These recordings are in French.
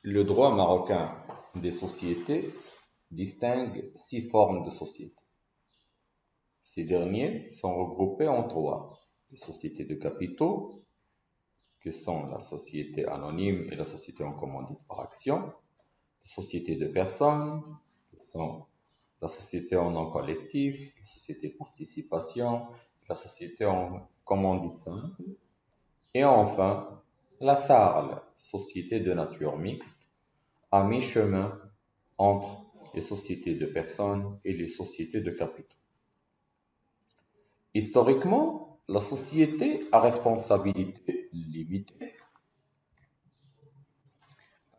Le droit marocain des sociétés distingue 6 formes de sociétés. Ces derniers sont regroupés en 3. Les sociétés de capitaux, que sont la société anonyme et la société en commandite par action. Les sociétés de personnes, que sont la société en nom collectif, la société participation, la société en commandite simple. Et enfin, la SARL, société de nature mixte, à mi-chemin entre les sociétés de personnes et les sociétés de capitaux. Historiquement, la société à responsabilité limitée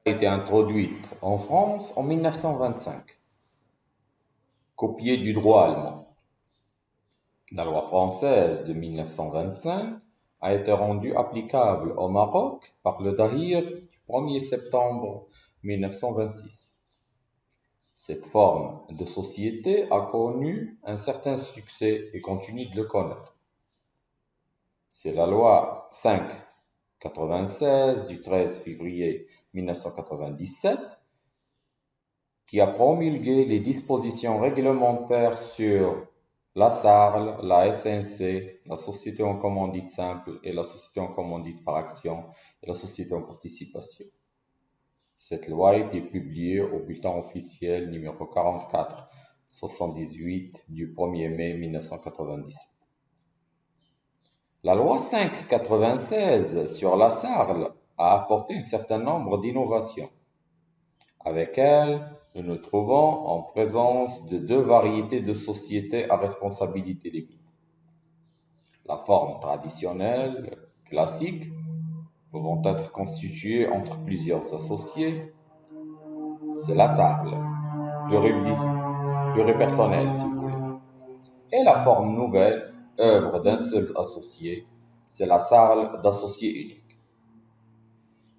a été introduite en France en 1925, copiée du droit allemand. La loi française de 1925 a été rendue applicable au Maroc par le Dahir du 1er septembre 1926. Cette forme de société a connu un certain succès et continue de le connaître. C'est la loi 596 du 13 février 1997 qui a promulgué les dispositions réglementaires sur la SARL, la SNC, la société en commandite simple et la société en commandite par action et la société en participation. Cette loi a été publiée au bulletin officiel numéro 44-78 du 1er mai 1997. La loi 596 sur la SARL a apporté un certain nombre d'innovations. Avec elle, nous nous trouvons en présence de 2 variétés de sociétés à responsabilité limitée. La forme traditionnelle, classique, pouvant être constituée entre plusieurs associés, c'est la SARL, pluripersonnelle si vous voulez. Et la forme nouvelle, œuvre d'un seul associé, c'est la SARL d'associé unique.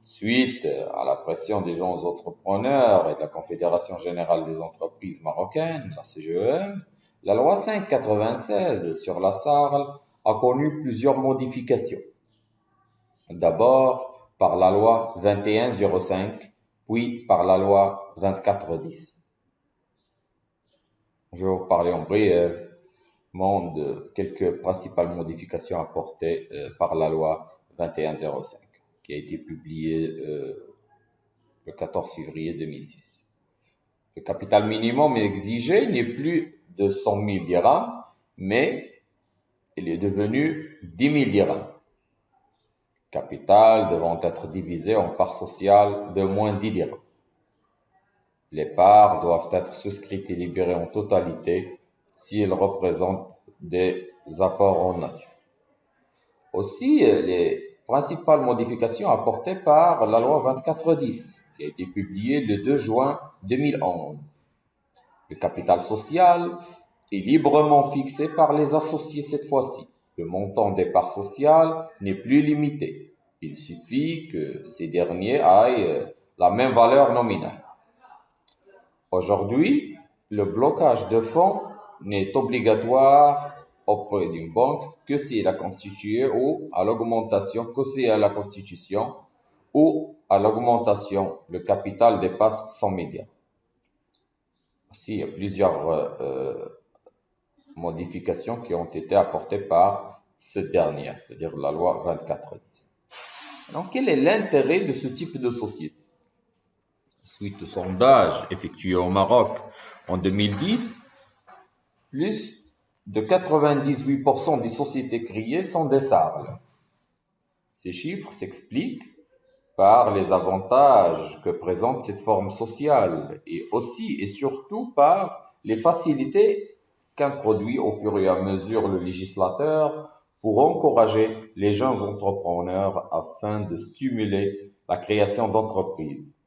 Suite à la pression des jeunes entrepreneurs et de la Confédération générale des entreprises marocaines, la CGEM, la loi 596 sur la SARL a connu plusieurs modifications. D'abord par la loi 2105, puis par la loi 2410. Je vais vous parler en brièvement de quelques principales modifications apportées par la loi 2105, qui a été publiée le 14 février 2006. Le capital minimum exigé n'est plus de 100 000 dirhams, mais il est devenu 10 000 dirhams. Capital devant être divisé en parts sociales de moins 10 dirhams. Les parts doivent être souscrites et libérées en totalité si elles représentent des apports en nature. Aussi, les principales modifications apportées par la loi 2410, qui a été publiée le 2 juin 2011. Le capital social est librement fixé par les associés cette fois-ci. Le montant des parts sociales n'est plus limité. Il suffit que ces derniers aient la même valeur nominale. Aujourd'hui, le blocage de fonds n'est obligatoire auprès d'une banque que si elle a constitué ou à l'augmentation, que si à la constitution ou à l'augmentation, le capital dépasse 100 milliards. Aussi, il y a plusieurs modifications qui ont été apportées par cette dernière, c'est-à-dire la loi 2410. Donc, quel est l'intérêt de ce type de société? Suite au sondage effectué au Maroc en 2010, plus de 98% des sociétés créées sont des SARL. Ces chiffres s'expliquent par les avantages que présente cette forme sociale et aussi et surtout par les facilités qu'introduit au fur et à mesure le législateur pour encourager les jeunes entrepreneurs afin de stimuler la création d'entreprises,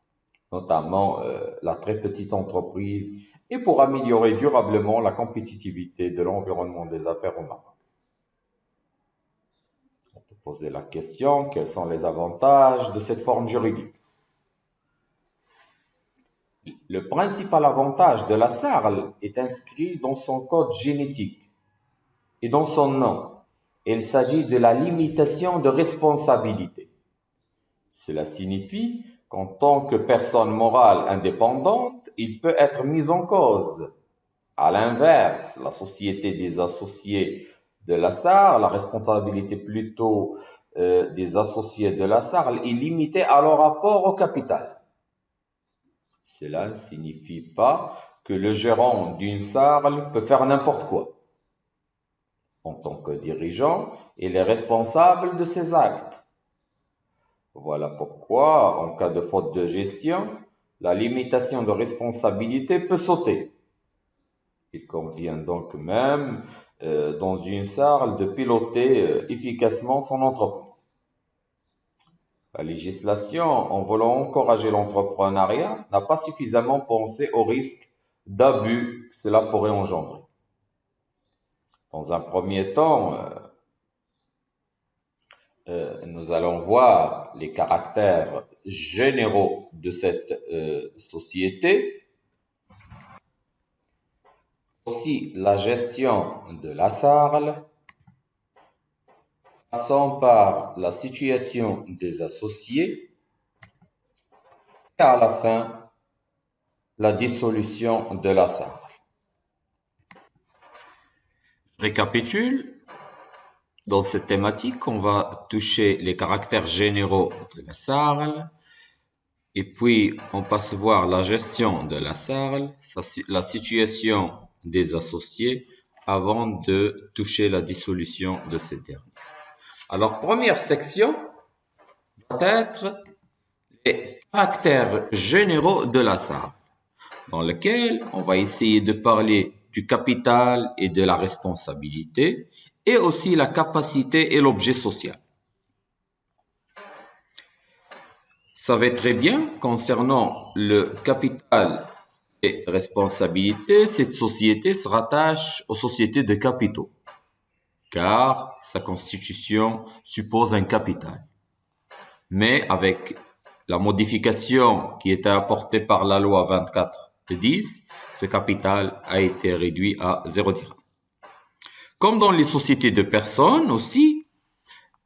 notamment la très petite entreprise, et pour améliorer durablement la compétitivité de l'environnement des affaires au Maroc. On peut poser la question, quels sont les avantages de cette forme juridique? Le principal avantage de la SARL est inscrit dans son code génétique et dans son nom. Il s'agit de la limitation de responsabilité. Cela signifie qu'en tant que personne morale indépendante, il peut être mis en cause. À l'inverse, la société des associés de la SARL, la responsabilité plutôt des associés de la SARL est limitée à leur rapport au capital. Cela ne signifie pas que le gérant d'une SARL peut faire n'importe quoi. En tant que dirigeant, il est responsable de ses actes. Voilà pourquoi, en cas de faute de gestion, la limitation de responsabilité peut sauter. Il convient donc même, dans une SARL, de piloter efficacement son entreprise. La législation, en voulant encourager l'entrepreneuriat, n'a pas suffisamment pensé au risque d'abus que cela pourrait engendrer. Dans un premier temps, nous allons voir les caractères généraux de cette société, aussi la gestion de la SARL, passant par la situation des associés et à la fin, la dissolution de la SARL. Récapitule. Dans cette thématique, on va toucher les caractères généraux de la SARL, et puis on passe voir la gestion de la SARL, la situation des associés, avant de toucher la dissolution de ces derniers. Alors, première section va être les caractères généraux de la SARL, dans lequel on va essayer de parler du capital et de la responsabilité, et aussi la capacité et l'objet social. Vous savez très bien, concernant le capital et responsabilité, cette société se rattache aux sociétés de capitaux, car sa constitution suppose un capital. Mais avec la modification qui était apportée par la loi 24/10, ce capital a été réduit à 0 dirham. Comme dans les sociétés de personnes aussi,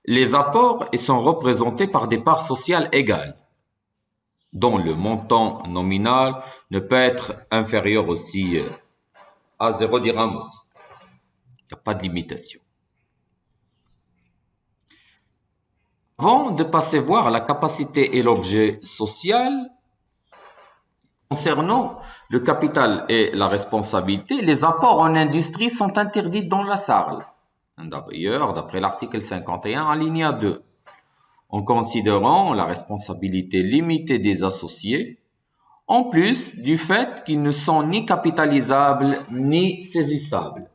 les apports sont représentés par des parts sociales égales, dont le montant nominal ne peut être inférieur aussi à 0 dirham aussi. Il n'y a pas de limitation. Avant de passer voir la capacité et l'objet social, concernant le capital et la responsabilité, les apports en industrie sont interdits dans la SARL. D'ailleurs, d'après l'article 51, alinéa 2, en considérant la responsabilité limitée des associés, en plus du fait qu'ils ne sont ni capitalisables ni saisissables.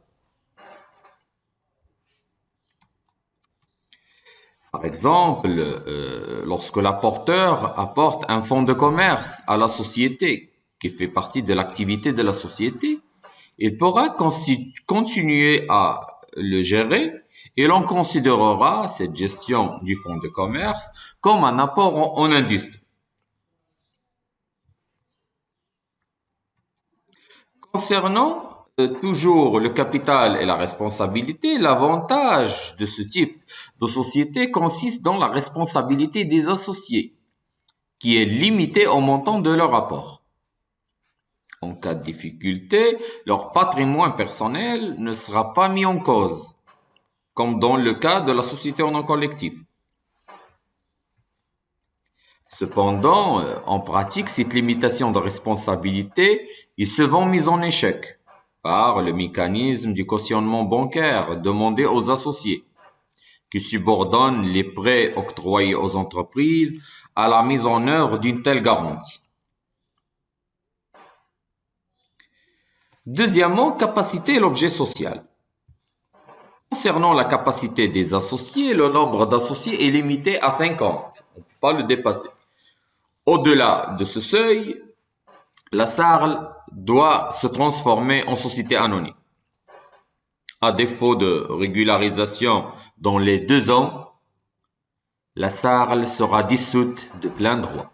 Par exemple, lorsque l'apporteur apporte un fonds de commerce à la société qui fait partie de l'activité de la société, il pourra continuer à le gérer et l'on considérera cette gestion du fonds de commerce comme un apport en industrie. Concernant toujours le capital et la responsabilité, l'avantage de ce type de société consiste dans la responsabilité des associés, qui est limitée au montant de leur apport. En cas de difficulté, leur patrimoine personnel ne sera pas mis en cause, comme dans le cas de la société en nom collectif. Cependant, en pratique, cette limitation de responsabilité est souvent mise en échec par le mécanisme du cautionnement bancaire demandé aux associés, qui subordonne les prêts octroyés aux entreprises à la mise en œuvre d'une telle garantie. Deuxièmement, capacité et l'objet social. Concernant la capacité des associés, le nombre d'associés est limité à 50. On ne peut pas le dépasser. Au-delà de ce seuil, la SARL doit se transformer en société anonyme. À défaut de régularisation dans les 2 ans, la SARL sera dissoute de plein droit.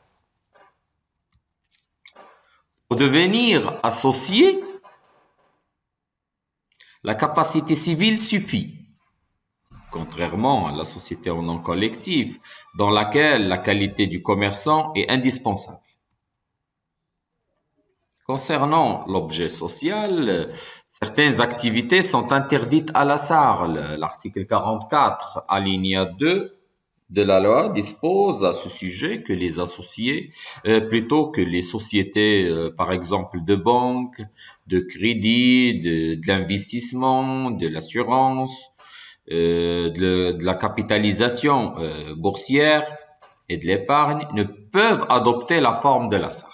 Pour devenir associé, la capacité civile suffit. contrairement à la société en nom collectif, dans laquelle la qualité du commerçant est indispensable. Concernant l'objet social, certaines activités sont interdites à la SARL. L'article 44, alinéa 2 de la loi dispose à ce sujet que les associés, plutôt que les sociétés, par exemple, de banque, de crédit, de l'investissement, de l'assurance, de la capitalisation boursière et de l'épargne, ne peuvent adopter la forme de la SARL.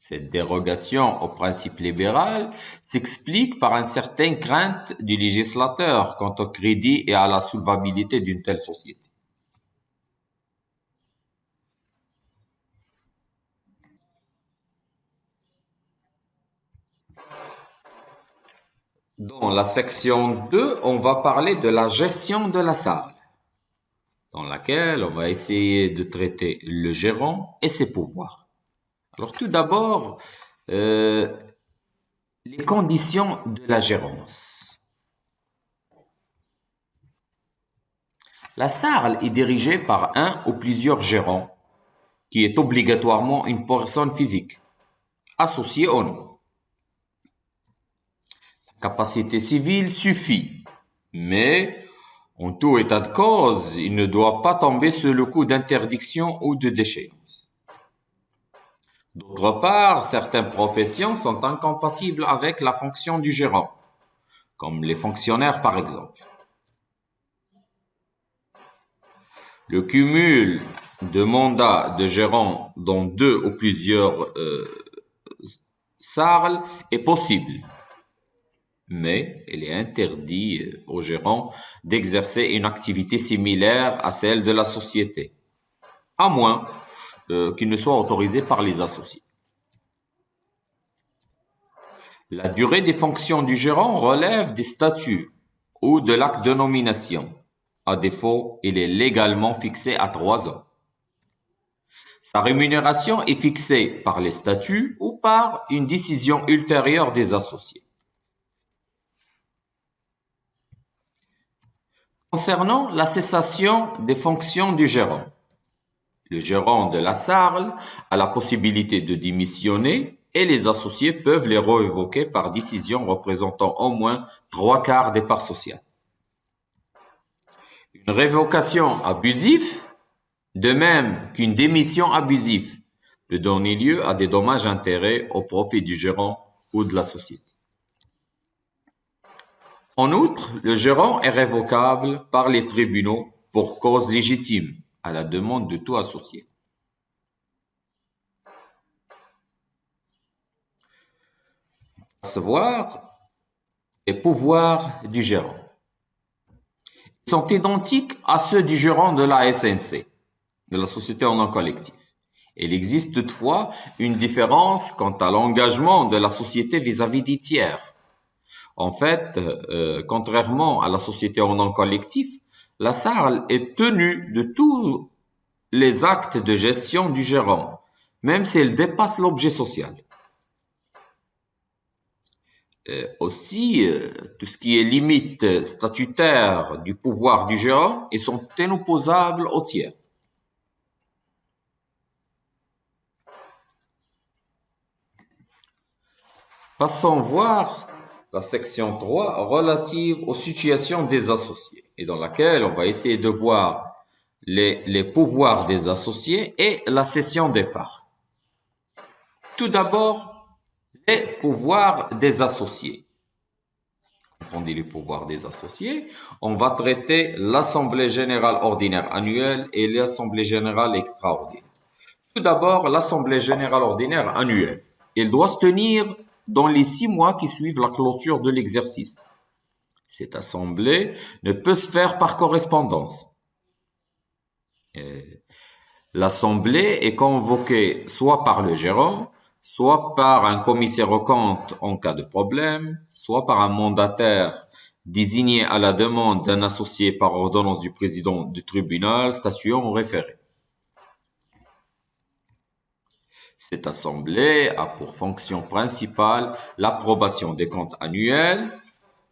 Cette dérogation au principe libéral s'explique par une certaine crainte du législateur quant au crédit et à la solvabilité d'une telle société. Dans la section 2, on va parler de la gestion de la salle, dans laquelle on va essayer de traiter le gérant et ses pouvoirs. Alors tout d'abord, les conditions de la gérance. La SARL est dirigée par un ou plusieurs gérants, qui est obligatoirement une personne physique, associée ou non. La capacité civile suffit, mais en tout état de cause, il ne doit pas tomber sous le coup d'interdiction ou de déchéance. D'autre part, certaines professions sont incompatibles avec la fonction du gérant, comme les fonctionnaires par exemple. Le cumul de mandats de gérant dans deux ou plusieurs SARL est possible, mais il est interdit aux gérants d'exercer une activité similaire à celle de la société, à moins qu'il ne soit autorisé par les associés. La durée des fonctions du gérant relève des statuts ou de l'acte de nomination. À défaut, il est légalement fixé à 3 ans. Sa rémunération est fixée par les statuts ou par une décision ultérieure des associés. Concernant la cessation des fonctions du gérant, le gérant de la SARL a la possibilité de démissionner et les associés peuvent les révoquer par décision représentant au moins 3/4 des parts sociales. Une révocation abusive, de même qu'une démission abusive, peut donner lieu à des dommages-intérêts au profit du gérant ou de la société. En outre, le gérant est révocable par les tribunaux pour cause légitime, à la demande de tout associé. Savoir et pouvoirs du gérant. Ils sont identiques à ceux du gérant de la SNC, de la société en nom collectif. Il existe toutefois une différence quant à l'engagement de la société vis-à-vis des tiers. En fait, contrairement à la société en nom collectif, la SARL est tenue de tous les actes de gestion du gérant, même s'il dépasse l'objet social. Aussi, tout ce qui est limite statutaire du pouvoir du gérant, ils sont inopposables aux tiers. Passons voir la section 3 relative aux situations des associés et dans laquelle on va essayer de voir les pouvoirs des associés et la cession des parts. Tout d'abord, les pouvoirs des associés. Quand on dit les pouvoirs des associés, on va traiter l'Assemblée générale ordinaire annuelle et l'Assemblée générale extraordinaire. Tout d'abord, l'Assemblée générale ordinaire annuelle. Elle doit se tenir dans les 6 mois qui suivent la clôture de l'exercice. Cette assemblée ne peut se faire par correspondance. L'assemblée est convoquée soit par le gérant, soit par un commissaire aux comptes en cas de problème, soit par un mandataire désigné à la demande d'un associé par ordonnance du président du tribunal statuant au référé. Cette assemblée a pour fonction principale l'approbation des comptes annuels,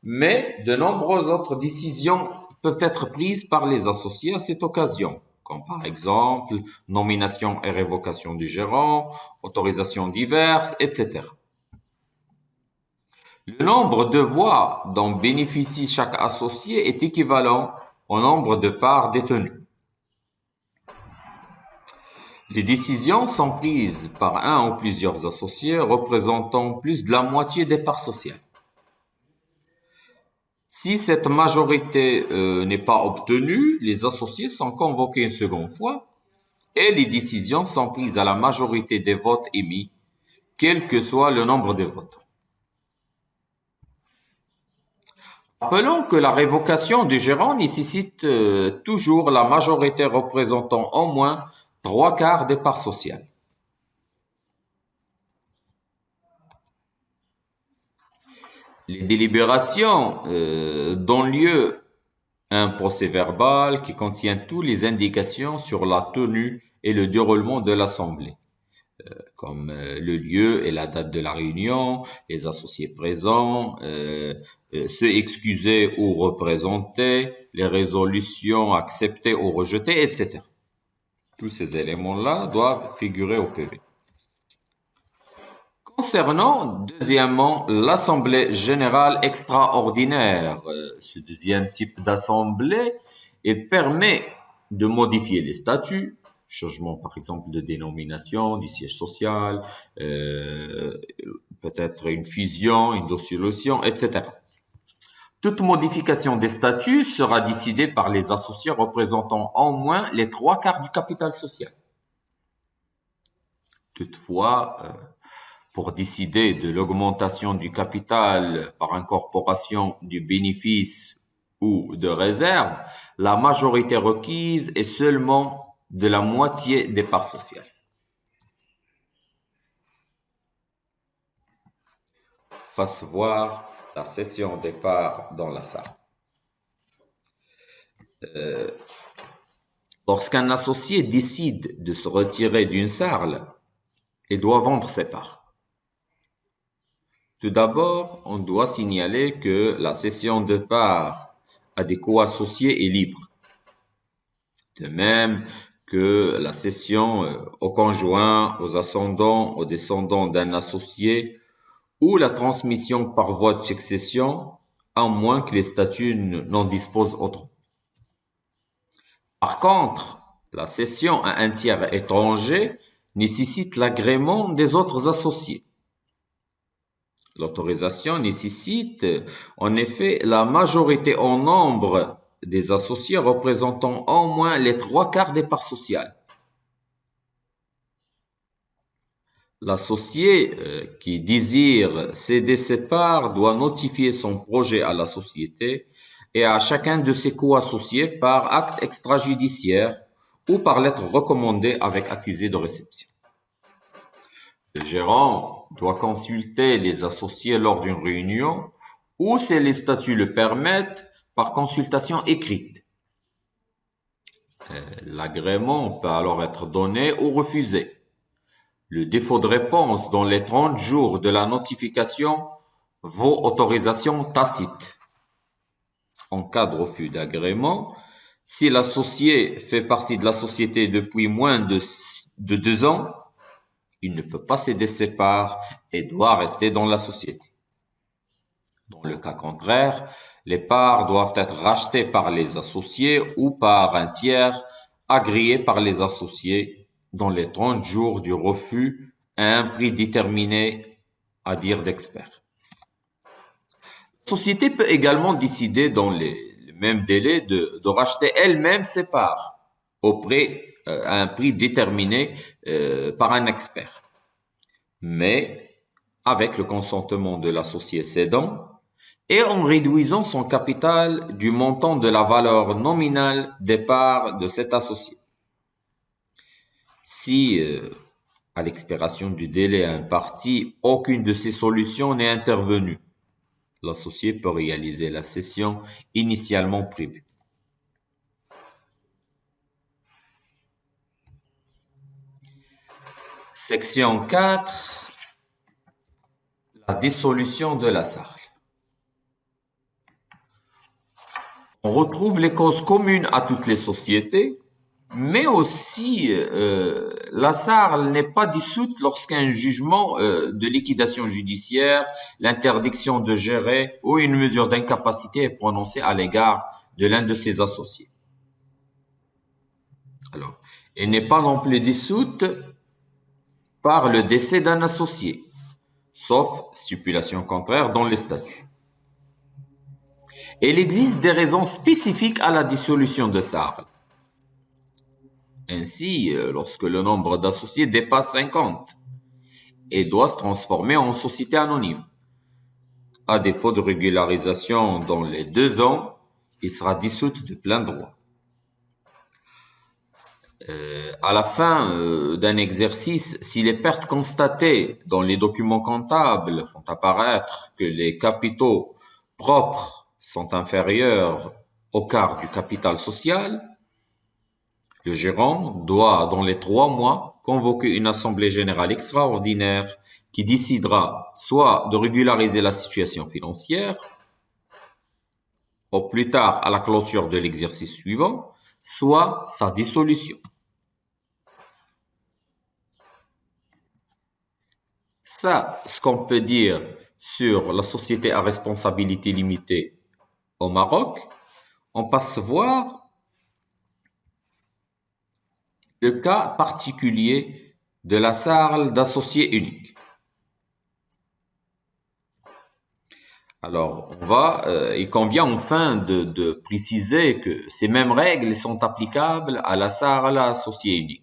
mais de nombreuses autres décisions peuvent être prises par les associés à cette occasion, comme par exemple nomination et révocation du gérant, autorisations diverses, etc. Le nombre de voix dont bénéficie chaque associé est équivalent au nombre de parts détenues. Les décisions sont prises par un ou plusieurs associés représentant plus de la moitié des parts sociales. Si cette majorité n'est pas obtenue, les associés sont convoqués une seconde fois et les décisions sont prises à la majorité des votes émis, quel que soit le nombre de votes. Rappelons que la révocation du gérant nécessite toujours la majorité représentant au moins 3/4 des parts sociales. Les délibérations donnent lieu à un procès-verbal qui contient toutes les indications sur la tenue et le déroulement de l'assemblée, comme le lieu et la date de la réunion, les associés présents, ceux excusés ou représentés, les résolutions acceptées ou rejetées, etc. Tous ces éléments-là doivent figurer au PV. Concernant, deuxièmement, l'Assemblée générale extraordinaire, ce deuxième type d'assemblée, il permet de modifier les statuts, changement par exemple de dénomination, du siège social, peut-être une fusion, une dissolution, etc. Toute modification des statuts sera décidée par les associés représentant au moins les 3/4 du capital social. Toutefois, pour décider de l'augmentation du capital par incorporation du bénéfice ou de réserve, la majorité requise est seulement de la moitié des parts sociales. Passe voir la cession des parts dans la salle. Lorsqu'un associé décide de se retirer d'une salle, il doit vendre ses parts. Tout d'abord, on doit signaler que la cession de parts à des co-associés est libre. De même que la cession aux conjoints, aux ascendants, aux descendants d'un associé ou la transmission par voie de succession, à moins que les statuts n'en disposent autrement. Par contre, la cession à un tiers étranger nécessite l'agrément des autres associés. L'autorisation nécessite en effet la majorité en nombre des associés représentant au moins les 3/4 des parts sociales. L'associé qui désire céder ses parts doit notifier son projet à la société et à chacun de ses co-associés par acte extrajudiciaire ou par lettre recommandée avec accusé de réception. Le gérant doit consulter les associés lors d'une réunion ou, si les statuts le permettent, par consultation écrite. L'agrément peut alors être donné ou refusé. Le défaut de réponse dans les 30 jours de la notification vaut autorisation tacite. En cas de refus d'agrément, si l'associé fait partie de la société depuis moins de 2 ans, il ne peut pas céder ses parts et doit rester dans la société. Dans le cas contraire, les parts doivent être rachetées par les associés ou par un tiers agréé par les associés dans les 30 jours du refus à un prix déterminé à dire d'expert. La société peut également décider dans les mêmes délais de racheter elle-même ses parts à un prix déterminé par un expert, mais avec le consentement de l'associé cédant et en réduisant son capital du montant de la valeur nominale des parts de cet associé. Si, à l'expiration du délai imparti, aucune de ces solutions n'est intervenue, l'associé peut réaliser la cession initialement prévue. Section 4. La dissolution de la SARL. On retrouve les causes communes à toutes les sociétés, mais aussi la SARL n'est pas dissoute lorsqu'un jugement de liquidation judiciaire, l'interdiction de gérer ou une mesure d'incapacité est prononcée à l'égard de l'un de ses associés. Alors, elle n'est pas non plus dissoute par le décès d'un associé, sauf stipulation contraire dans les statuts. Il existe des raisons spécifiques à la dissolution de SARL. Ainsi, lorsque le nombre d'associés dépasse 50, elle doit se transformer en société anonyme. À défaut de régularisation dans les 2 ans, il sera dissoute de plein droit. À la fin d'un exercice, si les pertes constatées dans les documents comptables font apparaître que les capitaux propres sont inférieurs au quart du capital social, le gérant doit, dans les 3 mois, convoquer une assemblée générale extraordinaire qui décidera soit de régulariser la situation financière, au plus tard à la clôture de l'exercice suivant, soit sa dissolution. Ça, ce qu'on peut dire sur la société à responsabilité limitée au Maroc. On passe voir le cas particulier de la SARL d'associé unique. Alors, il convient enfin de préciser que ces mêmes règles sont applicables à la SARL associé unique.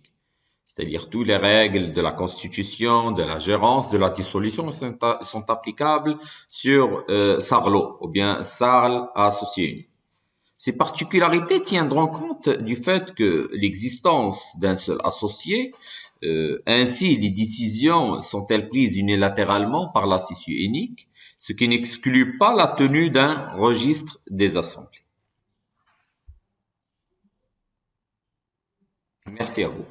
C'est-à-dire toutes les règles de la constitution, de la gérance, de la dissolution sont applicables sur SARLO ou bien SARL associé unique. Ces particularités tiendront compte du fait que l'existence d'un seul associé, ainsi les décisions sont-elles prises unilatéralement par l'associé unique, ce qui n'exclut pas la tenue d'un registre des assemblées. Merci à vous.